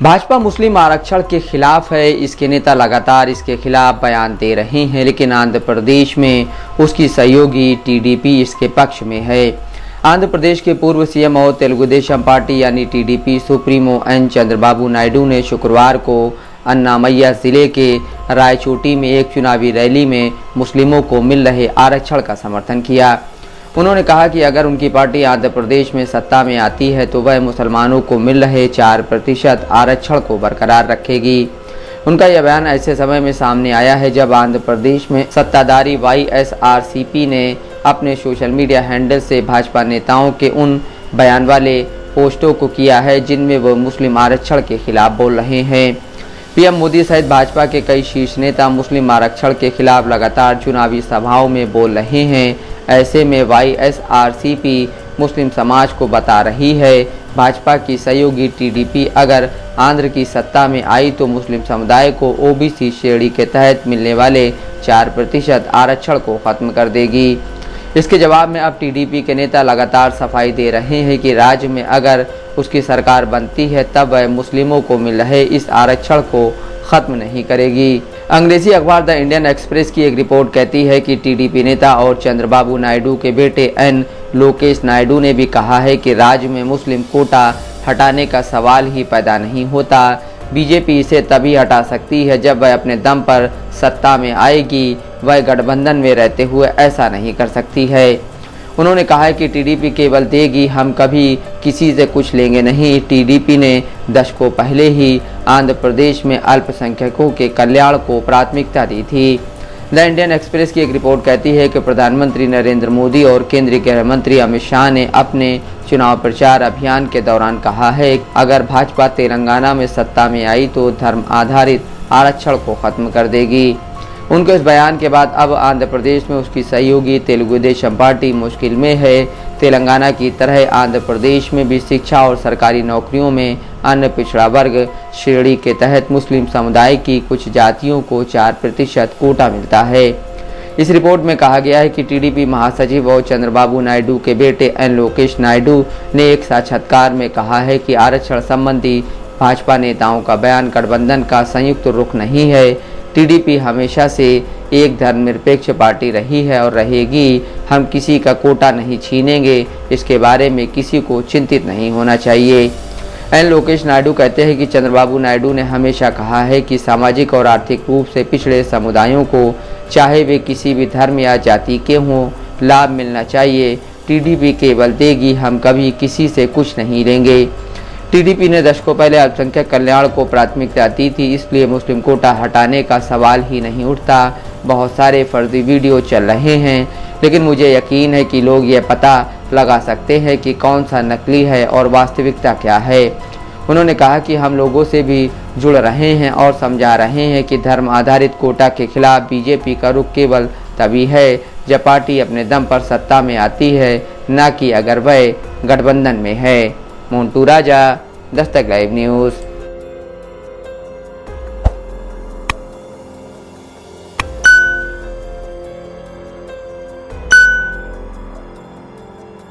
भाजपा मुस्लिम आरक्षण के खिलाफ है। इसके नेता लगातार इसके खिलाफ बयान दे रहे हैं, लेकिन आंध्र प्रदेश में उसकी सहयोगी टीडीपी इसके पक्ष में है। आंध्र प्रदेश के पूर्व सीएम और तेलुगु देशम पार्टी यानी TDP supremo N Chandrababu Naidu ने शुक्रवार को अन्नामय्या जिले के रायचोटी में एक चुनावी रैली में मुस्लिमों को मिल रहे आरक्षण का समर्थन किया। उन्होंने कहा कि अगर उनकी पार्टी आंध्र प्रदेश में सत्ता में आती है तो वह मुसलमानों को मिल रहे 4% आरक्षण को बरकरार रखेगी। उनका यह बयान ऐसे समय में सामने आया है जब आंध्र प्रदेश में सत्ताधारी वाईएसआरसीपी ने अपने सोशल मीडिया हैंडल से भाजपा नेताओं के उन बयान वाले पोस्टों को किया है जिनमें वो मुस्लिम आरक्षण के खिलाफ बोल रहे हैं। पीएम मोदी सहित भाजपा के कई शीर्ष नेता मुस्लिम आरक्षण के खिलाफ लगातार चुनावी सभाओं में बोल रहे हैं। ऐसे में वाईएसआरसीपी मुस्लिम समाज को बता रही है, भाजपा की सहयोगी टीडीपी अगर आंध्र की सत्ता में आई तो मुस्लिम समुदाय को ओबीसी श्रेणी के तहत मिलने वाले 4% आरक्षण को खत्म कर देगी। इसके जवाब में अब टीडीपी के नेता लगातार सफाई दे रहे हैं कि राज्य में अगर उसकी सरकार बनती है तब वह मुस्लिमों को मिल रहे इस आरक्षण को खत्म नहीं करेगी। अंग्रेजी अखबार द इंडियन एक्सप्रेस की एक रिपोर्ट कहती है कि टीडीपी नेता और चंद्रबाबू नायडू के बेटे एन लोकेश नायडू ने भी कहा है कि राज्य में मुस्लिम कोटा हटाने का सवाल ही पैदा नहीं होता। बीजेपी इसे तभी हटा सकती है जब वह अपने दम पर सत्ता में आएगी। वह गठबंधन में रहते हुए ऐसा नहीं कर सकती है। उन्होंने कहा है कि टीडीपी केवल देगी, हम कभी किसी से कुछ लेंगे नहीं। टीडीपी ने दशकों पहले ही आंध्र प्रदेश में अल्पसंख्यकों के कल्याण को प्राथमिकता दी थी। द इंडियन एक्सप्रेस की एक रिपोर्ट कहती है कि प्रधानमंत्री नरेंद्र मोदी और केंद्रीय गृह मंत्री अमित शाह ने अपने चुनाव प्रचार अभियान के दौरान कहा है कि अगर भाजपा तेलंगाना में सत्ता में आई तो धर्म आधारित आरक्षण को खत्म कर देगी। उनके इस बयान के बाद अब आंध्र प्रदेश में उसकी सहयोगी तेलुगु देशम पार्टी मुश्किल में है। तेलंगाना की तरह आंध्र प्रदेश में भी शिक्षा और सरकारी नौकरियों में अन्य पिछड़ा वर्ग श्रेणी के तहत मुस्लिम समुदाय की कुछ जातियों को 4% कोटा मिलता है। इस रिपोर्ट में कहा गया है कि टीडीपी महासचिव और चंद्रबाबू नायडू के बेटे एन लोकेश नायडू ने एक साक्षात्कार में कहा है कि आरक्षण संबंधी भाजपा नेताओं का बयान गठबंधन का संयुक्त रुख नहीं है। टीडीपी हमेशा से एक धर्मनिरपेक्ष पार्टी रही है और रहेगी। हम किसी का कोटा नहीं छीनेंगे, इसके बारे में किसी को चिंतित नहीं होना चाहिए। एन लोकेश नायडू कहते हैं कि चंद्रबाबू नायडू ने हमेशा कहा है कि सामाजिक और आर्थिक रूप से पिछड़े समुदायों को, चाहे वे किसी भी धर्म या जाति के हों, लाभ मिलना चाहिए। टीडीपी केवल देगी, हम कभी किसी से कुछ नहीं लेंगे। टीडीपी ने दशकों पहले अल्पसंख्यक कल्याण को प्राथमिकता दी थी, इसलिए मुस्लिम कोटा हटाने का सवाल ही नहीं उठता। बहुत सारे फर्जी वीडियो चल रहे हैं, लेकिन मुझे यकीन है कि लोग यह पता लगा सकते हैं कि कौन सा नकली है और वास्तविकता क्या है। उन्होंने कहा कि हम लोगों से भी जुड़ रहे हैं और समझा रहे हैं कि धर्म आधारित कोटा के खिलाफ बीजेपी का रुख केवल तभी है जब पार्टी अपने दम पर सत्ता में आती है, न कि अगर वह गठबंधन में है। मोन्टू राजा, दस्तक लाइव न्यूज़।